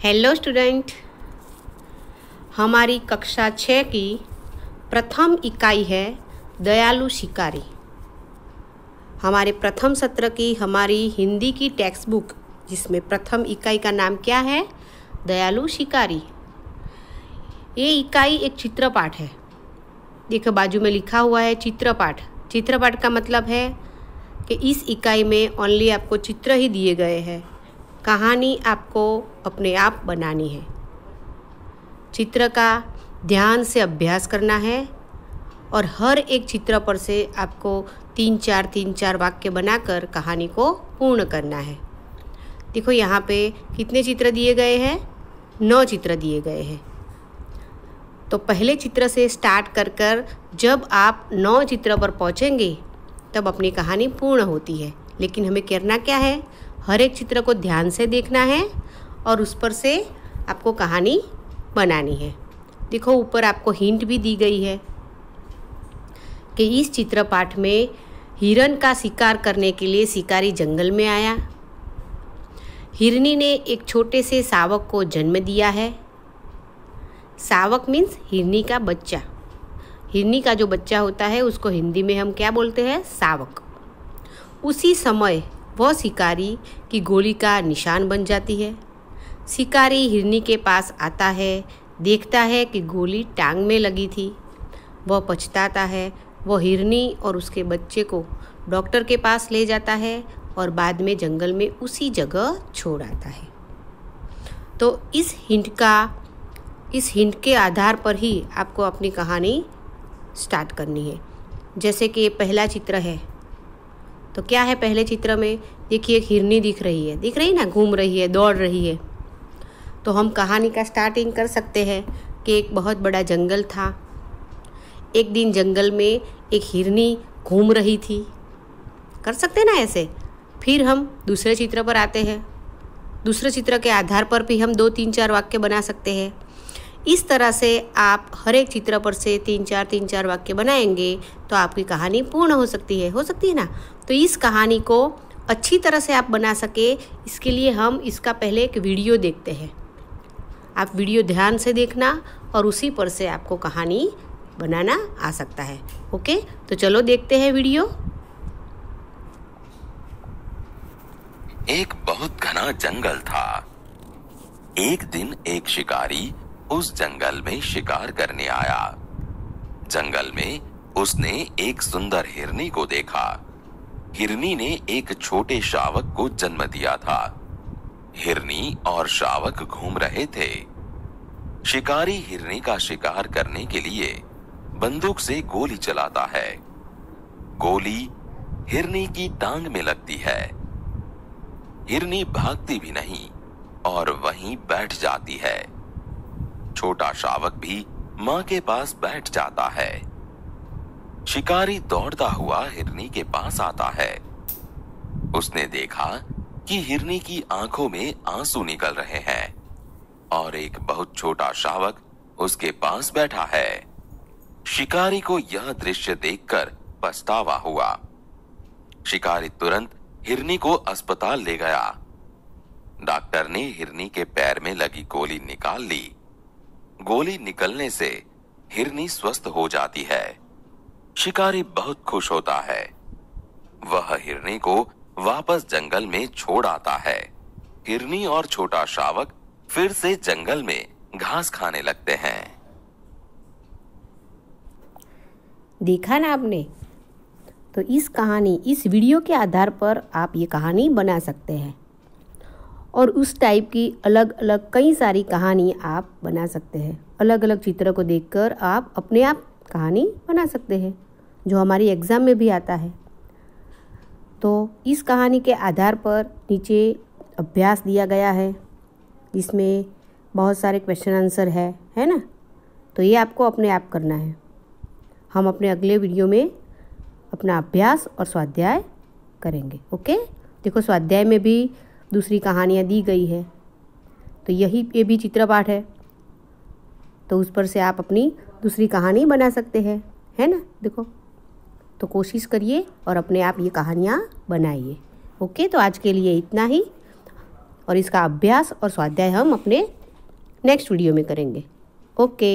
Hello student, हमारी कक्षा 6 की प्रथम इकाई है दयालु शिकारी। हमारे प्रथम सत्र की हमारी हिंदी की टेक्स्ट बुक जिसमें प्रथम इकाई का नाम क्या है? दयालु शिकारी। ये इकाई एक चित्रपाठ है। देखो बाजू में लिखा हुआ है चित्रपाठ। चित्रपाठ का मतलब है कि इस इकाई में ओनली आपको चित्र ही दिए गए हैं, कहानी आपको अपने आप बनानी है। चित्र का ध्यान से अभ्यास करना है और हर एक चित्र पर से आपको 3-4 वाक्य बनाकर कहानी को पूर्ण करना है। देखो यहाँ पे कितने चित्र दिए गए हैं? 9 चित्र दिए गए हैं। तो पहले चित्र से स्टार्ट कर जब आप 9 चित्र पर पहुँचेंगे तब अपनी कहानी पूर्ण होती है। लेकिन हमें करना क्या है? हर एक चित्र को ध्यान से देखना है और उस पर से आपको कहानी बनानी है। देखो ऊपर आपको हिंट भी दी गई है कि इस चित्रपाठ में हिरन का शिकार करने के लिए शिकारी जंगल में आया। हिरनी ने एक छोटे से शावक को जन्म दिया है। शावक मीन्स हिरनी का बच्चा। हिरनी का जो बच्चा होता है उसको हिंदी में हम क्या बोलते हैं? शावक। उसी समय वह शिकारी की गोली का निशान बन जाती है। शिकारी हिरनी के पास आता है, देखता है कि गोली टांग में लगी थी। वह पछताता है। वह हिरनी और उसके बच्चे को डॉक्टर के पास ले जाता है और बाद में जंगल में उसी जगह छोड़ आता है। तो इस हिंट के आधार पर ही आपको अपनी कहानी स्टार्ट करनी है। जैसे कि ये पहला चित्र है, तो क्या है पहले चित्र में? देखिए एक हिरनी दिख रही ना, घूम रही है, दौड़ रही है। तो हम कहानी का स्टार्टिंग कर सकते हैं कि एक बहुत बड़ा जंगल था। एक दिन जंगल में एक हिरनी घूम रही थी। कर सकते ना ऐसे। फिर हम दूसरे चित्र पर आते हैं। दूसरे चित्र के आधार पर भी हम 2-3-4 वाक्य बना सकते हैं। इस तरह से आप हर एक चित्र पर से 3-4 वाक्य बनाएंगे तो आपकी कहानी पूर्ण हो सकती है ना। तो इस कहानी को अच्छी तरह से आप बना सके, इसके लिए हम इसका पहले एक वीडियो देखते हैं। आप वीडियो ध्यान से देखना और उसी पर से आपको कहानी बनाना आ सकता है। ओके, तो चलो देखते हैं वीडियो। एक बहुत घना जंगल था। एक दिन एक शिकारी उस जंगल में शिकार करने आया। जंगल में उसने एक सुंदर हिरनी को देखा। हिरनी ने एक छोटे शावक को जन्म दिया था। हिरनी और शावक घूम रहे थे। शिकारी हिरनी का शिकार करने के लिए बंदूक से गोली चलाता है। गोली हिरनी की टांग में लगती है। हिरनी भागती भी नहीं और वहीं बैठ जाती है। छोटा शावक भी मां के पास बैठ जाता है। शिकारी दौड़ता हुआ हिरनी के पास आता है। उसने देखा कि हिरनी की आंखों में आंसू निकल रहे हैं और एक बहुत छोटा शावक उसके पास बैठा है। शिकारी को यह दृश्य देखकर पछतावा हुआ। शिकारी तुरंत हिरनी को अस्पताल ले गया। डॉक्टर ने हिरनी के पैर में लगी गोली निकाल ली। गोली निकलने से हिरनी स्वस्थ हो जाती है। शिकारी बहुत खुश होता है। वह हिरनी को वापस जंगल में छोड़ आता है। हिरनी और छोटा शावक फिर से जंगल में घास खाने लगते हैं। देखा ना आपने? तो इस वीडियो के आधार पर आप ये कहानी बना सकते हैं और उस टाइप की अलग अलग कई सारी कहानी आप बना सकते हैं। अलग अलग चित्र को देखकर आप अपने आप कहानी बना सकते हैं, जो हमारी एग्ज़ाम में भी आता है। तो इस कहानी के आधार पर नीचे अभ्यास दिया गया है, जिसमें बहुत सारे क्वेश्चन आंसर है ना। तो ये आपको अपने आप करना है। हम अपने अगले वीडियो में अपना अभ्यास और स्वाध्याय करेंगे। ओके, देखो स्वाध्याय में भी दूसरी कहानियाँ दी गई है। तो ये भी चित्रपाठ है, तो उस पर से आप अपनी दूसरी कहानी बना सकते हैं, है ना। देखो, तो कोशिश करिए और अपने आप ये कहानियाँ बनाइए। ओके, तो आज के लिए इतना ही और इसका अभ्यास और स्वाध्याय हम अपने नेक्स्ट वीडियो में करेंगे। ओके।